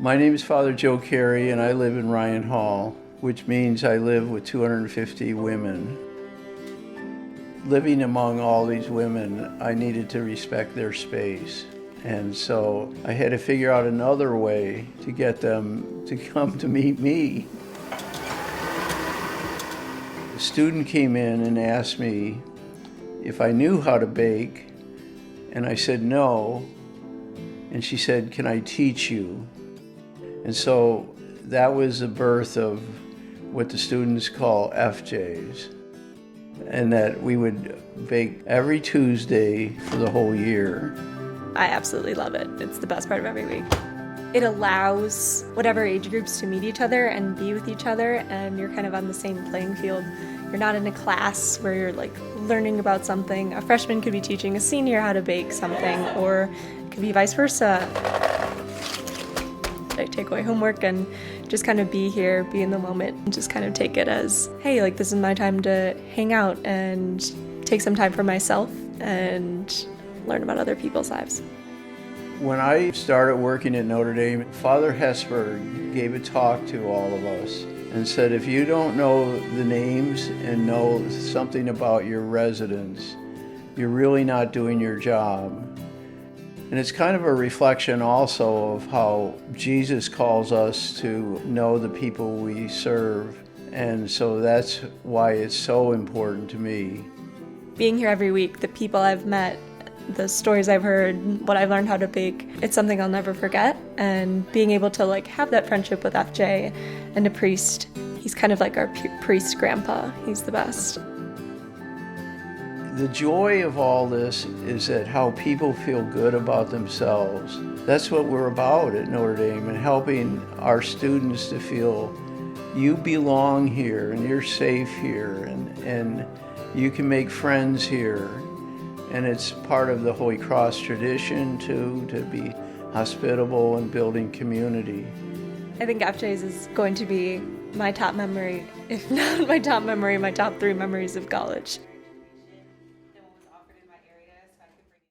My name is Father Joe Carey, and I live in Ryan Hall, which means I live with 250 women. Living among all these women, I needed to respect their space. And so I had to figure out another way to get them to come to meet me. A student came in and asked me if I knew how to bake, and I said no. And she said, "Can I teach you?" And so that was the birth of what the students call FJs, and that we would bake every Tuesday for the whole year. I absolutely love it. It's the best part of every week. It allows whatever age groups to meet each other and be with each other, and you're kind of on the same playing field. You're not in a class where you're like learning about something. A freshman could be teaching a senior how to bake something, or it could be vice versa. I take away homework and just kind of be here, be in the moment, and just kind of take it as, hey, like this is my time to hang out and take some time for myself and learn about other people's lives. When I started working at Notre Dame, Father Hesberg gave a talk to all of us and said, if you don't know the names and know something about your residents, you're really not doing your job. And it's kind of a reflection also of how Jesus calls us to know the people we serve. And so that's why it's so important to me. Being here every week, the people I've met, the stories I've heard, what I've learned how to bake, it's something I'll never forget. And being able to like have that friendship with FJ and a priest, he's kind of like our priest grandpa. He's the best. The joy of all this is that how people feel good about themselves. That's what we're about at Notre Dame, and helping our students to feel you belong here and you're safe here and you can make friends here. And it's part of the Holy Cross tradition too, to be hospitable and building community. I think FJ's is going to be my top memory, if not my top memory, my top 3 memories of college.